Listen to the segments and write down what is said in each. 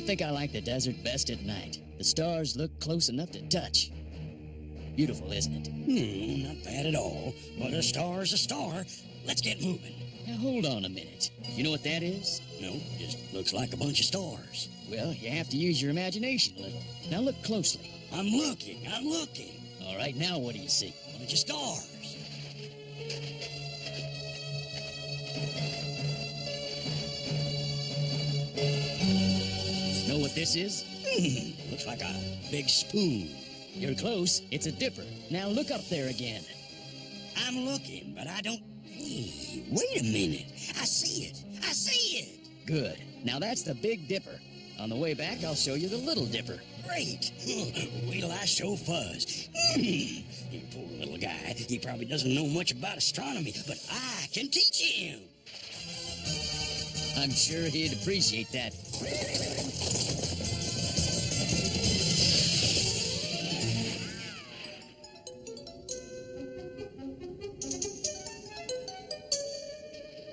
think I like the desert best at night. The stars look close enough to touch. Beautiful, isn't it? Not bad at all. But a star's a star. Let's get moving. Now, hold on a minute. You know what that is? No, just looks like a bunch of stars. Well, you have to use your imagination a little. Now look closely. I'm looking. All right, now what do you see? A bunch of stars. Know what this is? Looks like a big spoon. You're close. It's a dipper. Now look up there again. I'm looking, but I don't... Hey, wait a minute. I see it. Good. Now that's the Big Dipper. On the way back, I'll show you the Little Dipper. Great. Wait till I show Fuzz. You poor little guy. He probably doesn't know much about astronomy, but I can teach him. I'm sure he'd appreciate that.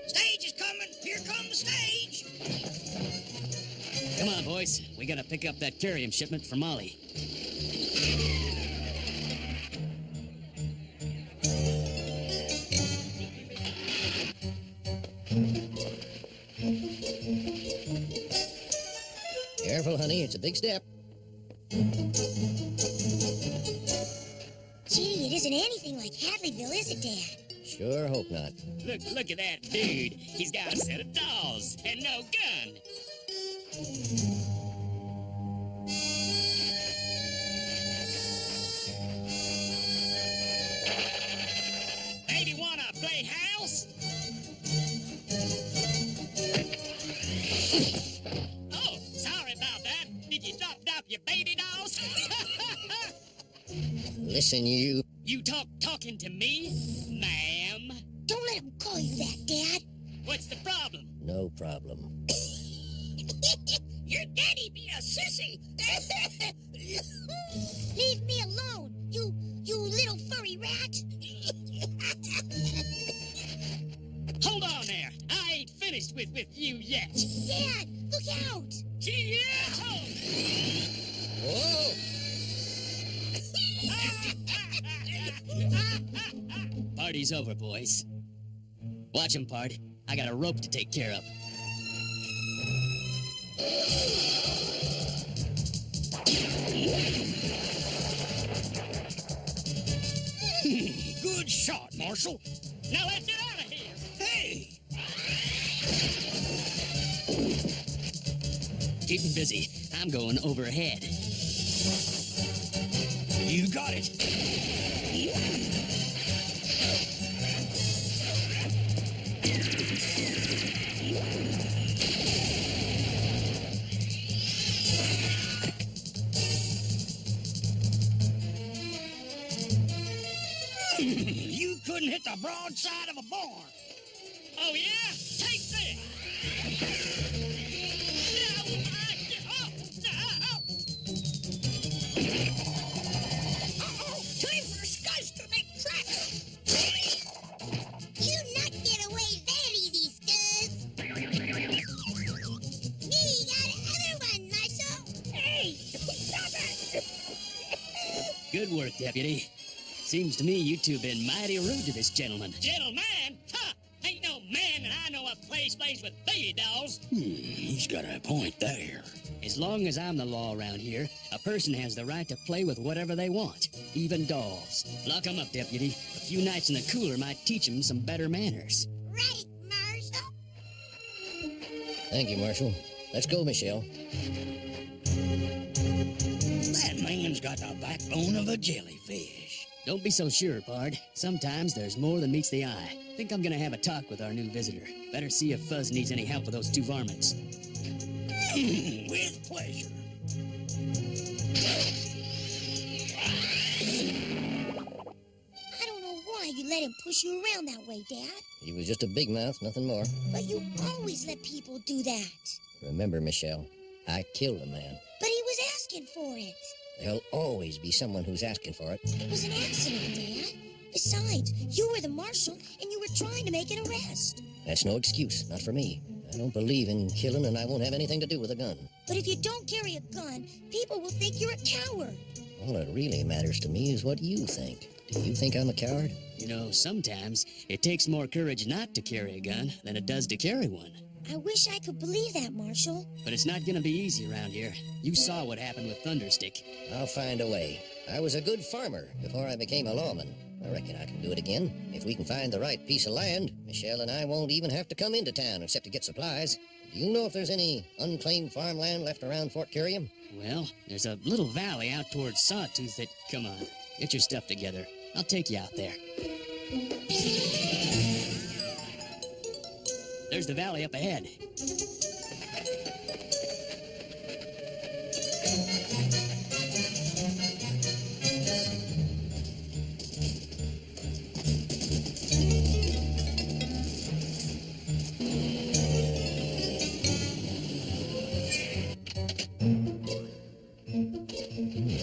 Stage is coming. Here comes the stage. Come on, boys. We gotta pick up that curium shipment for Molly. Careful, honey. It's a big step. Gee, it isn't anything like Hadleyville, is it, Dad? Sure hope not. Look at that dude. He's got a set of dolls and no gun. Baby, wanna play house? Oh, sorry about that. Did you drop your baby dolls? Listen, you... You talking to me, ma'am? Don't let him call you that, Dad. What's the problem? No problem. Your daddy be a sissy. Leave me alone, you little furry rat. Hold on there. I ain't finished with you yet. Dad, look out. Gee, Whoa! Party's over, boys. Watch 'em, Pard. I got a rope to take care of. Good shot, Marshal. Now let's get out of here. Hey! Keep 'em busy. I'm going overhead. You got it. You couldn't hit the broadside of a barn. Oh, yeah? Take this. Time for Scuzz to make tracks. You not get away that easy, Scuzz. Me got another one, Marshal. Hey, stop it. Good work, Deputy. Seems to me you two been mighty rude to this gentleman. Gentleman? Ha! Ain't no man that I know of plays with baby dolls. He's got a point there. As long as I'm the law around here, a person has the right to play with whatever they want, even dolls. Lock 'em up, Deputy. A few nights in the cooler might teach 'em some better manners. Right, Marshal. Thank you, Marshal. Let's go, Michelle. That man's got the backbone of a jellyfish. Don't be so sure, Pard. Sometimes there's more than meets the eye. Think I'm gonna have a talk with our new visitor. Better see if Fuzz needs any help with those two varmints. With pleasure. I don't know why you let him push you around that way, Dad. He was just a big mouth, nothing more. But you always let people do that. Remember, Michelle, I killed a man. But he was asking for it. There'll always be someone who's asking for it. It was an accident, Dad. Besides, you were the marshal and you were trying to make an arrest. That's no excuse, not for me. I don't believe in killing, and I won't have anything to do with a gun. But if you don't carry a gun, people will think you're a coward. All that really matters to me is what you think. Do you think I'm a coward? You know, sometimes it takes more courage not to carry a gun than it does to carry one. I wish I could believe that, Marshal. But it's not gonna be easy around here. You saw what happened with Thunderstick. I'll find a way. I was a good farmer before I became a lawman. I reckon I can do it again. If we can find the right piece of land, Michelle and I won't even have to come into town except to get supplies. Do you know if there's any unclaimed farmland left around Fort Curium? Well, there's a little valley out towards Sawtooth that... Come on, get your stuff together. I'll take you out there. There's the valley up ahead.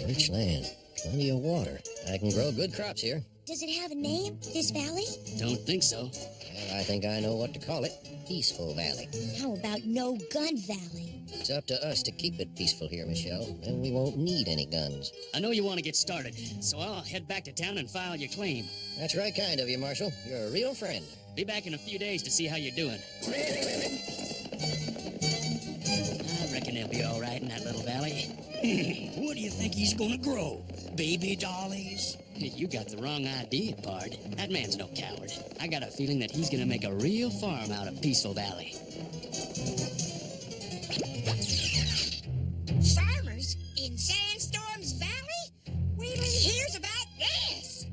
Rich land. Plenty of water. I can grow good crops here. Does it have a name, this valley? Don't think so. Well, I think I know what to call it. Peaceful Valley. How about No Gun Valley? It's up to us to keep it peaceful here, Michelle. Then we won't need any guns. I know you want to get started, so I'll head back to town and file your claim. That's right kind of you, Marshal. You're a real friend. Be back in a few days to see how you're doing. I reckon he'll be all right in that little valley. What do you think he's gonna grow? Baby dollies? You got the wrong idea, Pard. That man's no coward. I got a feeling that he's gonna make a real farm out of Peaceful Valley. Farmers in Sandstorm's Valley? Wait till he hears about this.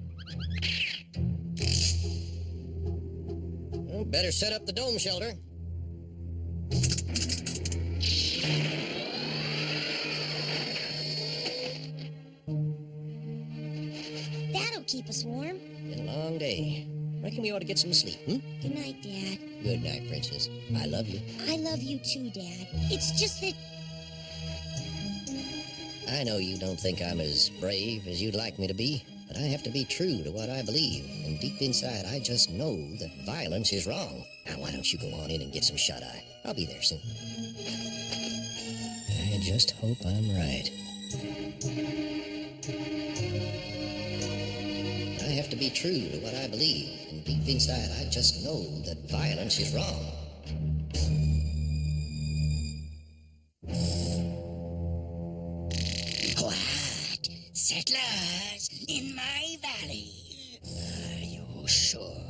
Well, better set up the dome shelter. That'll keep us warm. Been a long day. Reckon we ought to get some sleep, Good night, Dad. Good night, Princess. I love you. I love you too, Dad. It's just that... I know you don't think I'm as brave as you'd like me to be, but I have to be true to what I believe, and deep inside I just know that violence is wrong. Now, why don't you go on in and get some shut-eye? I'll be there soon. I just hope I'm right. I have to be true to what I believe, and deep inside I just know that violence is wrong. What? Settlers in my valley? Are you sure?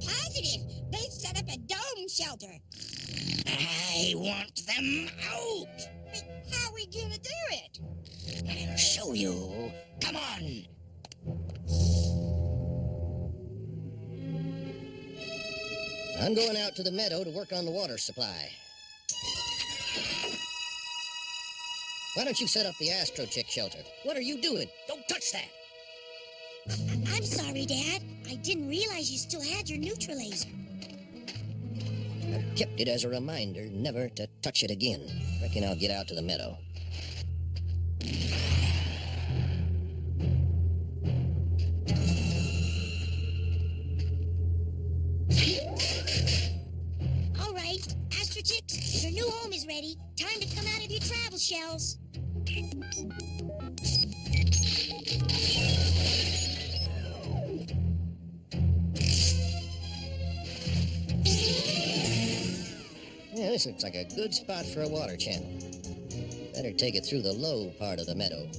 Positive. They've set up a dome shelter. I want them out. But how are we gonna do it? I'll show you. Come on. I'm going out to the meadow to work on the water supply. Why don't you set up the Astrochick shelter? What are you doing? Don't touch that! I'm sorry, Dad. I didn't realize you still had your neutralizer. I kept it as a reminder never to touch it again. Reckon I'll get out to the meadow. All right, Astrochicks, your new home is ready. Time to come out of your travel shells. Yeah, this looks like a good spot for a water channel. Better take it through the low part of the meadow.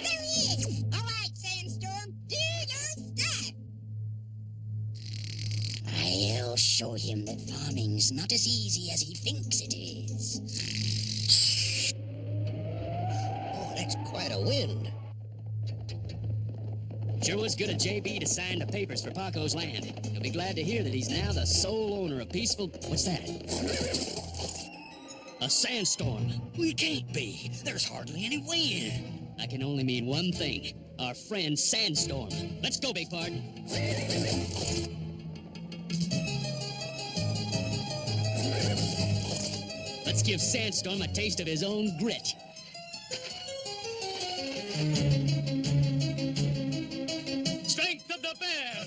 There he is. All right, Sandstorm. Do your stuff. I'll show him that farming's not as easy as he thinks it is. Oh, that's quite a wind. Sure was good of JB to sign the papers for Paco's land. He'll be glad to hear that he's now the sole owner of Peaceful... What's that? A sandstorm. We can't be. There's hardly any wind. That can only mean one thing. Our friend Sandstorm. Let's go, Big Pard. Let's give Sandstorm a taste of his own grit. Strength of the the bear.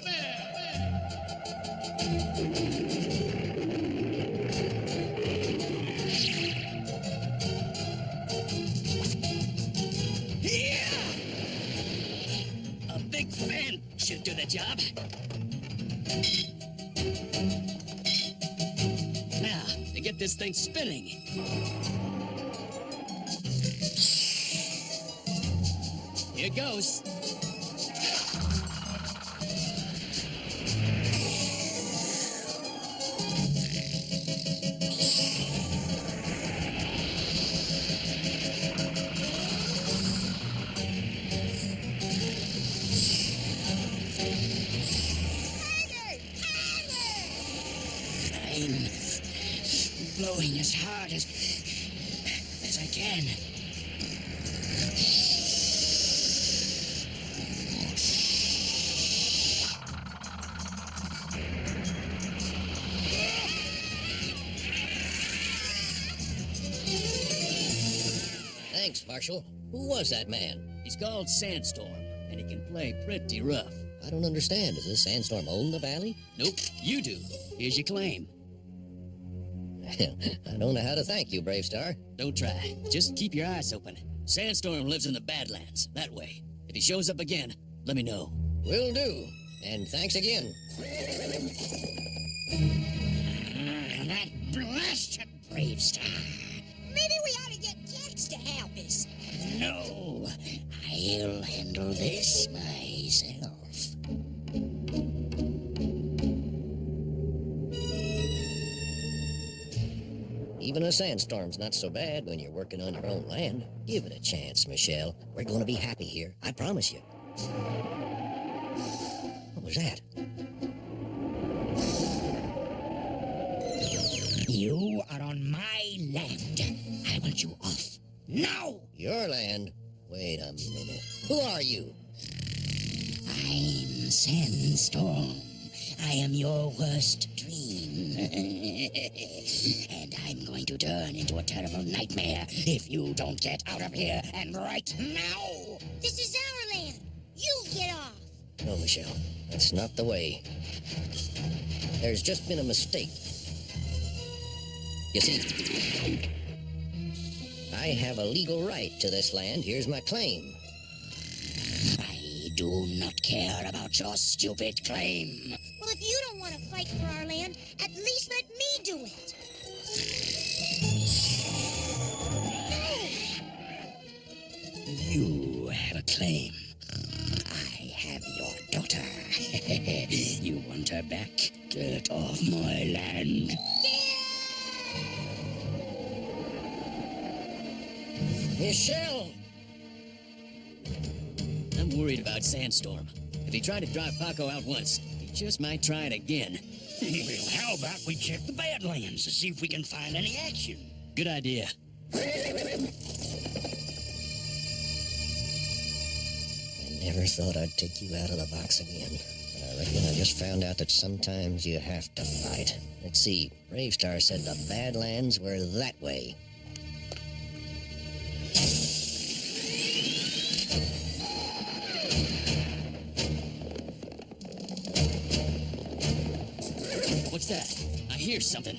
A big fan should do the job. Now, to get this thing spinning. Here goes. I'm blowing as hard as I can. Thanks, Marshal. Who was that man? He's called Sandstorm, and he can play pretty rough. I don't understand. Does this Sandstorm own the valley? Nope, you do. Here's your claim. I don't know how to thank you, Bravestarr. Don't try. Just keep your eyes open. Sandstorm lives in the Badlands, that way. If he shows up again, let me know. Will do. And thanks again. That blasted Bravestarr. Maybe we ought to get Jax to help us. No, I'll handle this myself. Even a sandstorm's not so bad when you're working on your own land. Give it a chance, Michelle. We're going to be happy here. I promise you. What was that? You are on my land. I want you off. Now! Your land? Wait a minute. Who are you? I'm Sandstorm. I am your worst dream. And I'm going to turn into a terrible nightmare if you don't get out of here, and right now! This is our land. You get off. No, Michelle. That's not the way. There's just been a mistake. You see, I have a legal right to this land. Here's my claim. I do not care about your stupid claim. Well, if you don't want to fight for our land, at least let me do it. You have a claim. I have your daughter. You want her back? Get off my land. Michelle! I'm worried about Sandstorm. If he tried to drive Paco out once, he just might try it again. Well, how about we check the Badlands to see if we can find any action? Good idea. I never thought I'd take you out of the box again. But I reckon I just found out that sometimes you have to fight. Let's see. Bravestarr said the Badlands were that way. What's that? I hear something.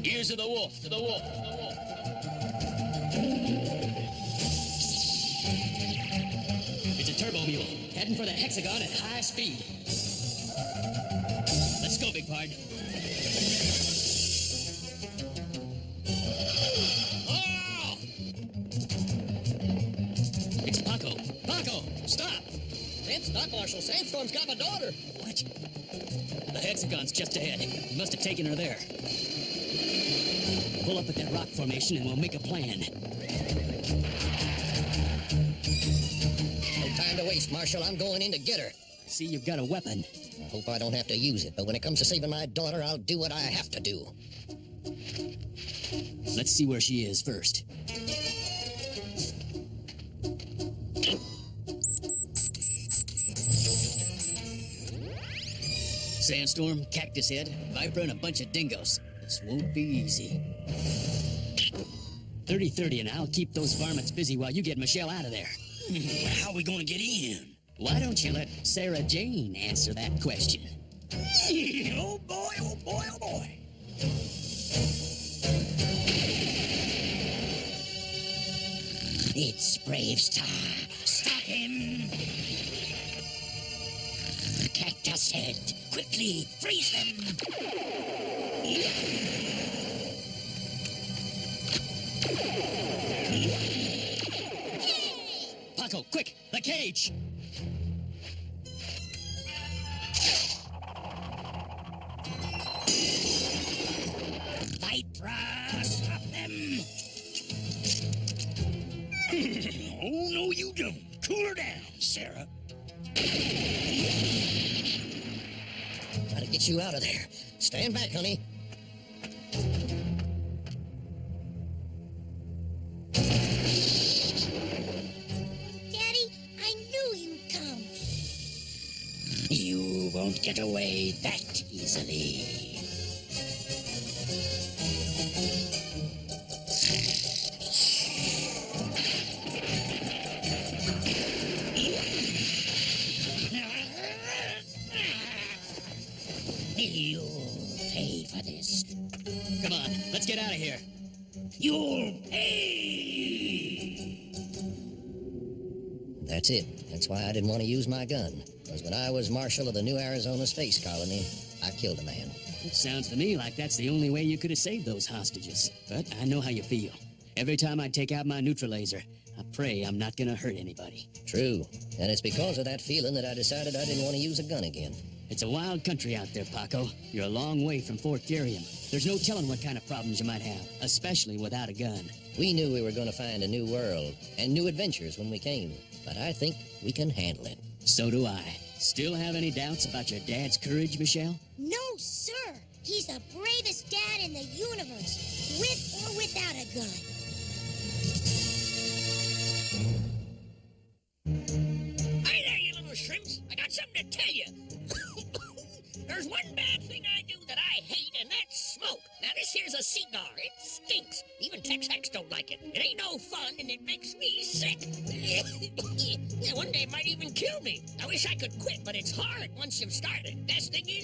Ears of the wolf, to the wolf, to the wolf. It's a turbo mule, heading for the hexagon at high speed. Let's go, big pard. Oh! It's Paco. Paco, stop! Stop, Marshal. Sandstorm's got my daughter. What? The hexagon's just ahead. He must have taken her there. Pull up at that rock formation and we'll make a plan. No time to waste, Marshal. I'm going in to get her. I see you've got a weapon. I hope I don't have to use it, but when it comes to saving my daughter, I'll do what I have to do. Let's see where she is first. Sandstorm, Cactus Head, Viper, and a bunch of dingoes. This won't be easy. 30-30, and I'll keep those varmints busy while you get Michelle out of there. How are we going to get in? Why don't you let Sarah Jane answer that question? Oh boy, oh boy, oh boy. It's Bravestarr. Stop him! Cactus Head, quickly, freeze them! Paco, quick, the cage! Vipra, stop them! Oh, no, you don't. Cool her down, Sarah. Gotta get you out of there. Stand back, honey. Daddy, I knew you'd come. You won't get away that easily. You'll pay for this. Come on, let's get out of here. You'll pay! That's it. That's why I didn't want to use my gun. Because when I was Marshal of the New Arizona Space Colony, I killed a man. It sounds to me like that's the only way you could have saved those hostages. But I know how you feel. Every time I take out my neutralizer, I pray I'm not gonna hurt anybody. True. And it's because of that feeling that I decided I didn't want to use a gun again. It's a wild country out there, Paco. You're a long way from Fort Therium. There's no telling what kind of problems you might have, especially without a gun. We knew we were going to find a new world and new adventures when we came. But I think we can handle it. So do I. Still have any doubts about your dad's courage, Michelle? No, sir. He's the bravest dad in the universe, with or without a gun. Hi there, you little shrimps. I got something to tell you. There's one bad thing I do that I hate, and that's smoke. Now, this here's a cigar. It stinks. Even Tex-Hex don't like it. It ain't no fun, and it makes me sick. Yeah, one day it might even kill me. I wish I could quit, but it's hard once you've started. Best thing is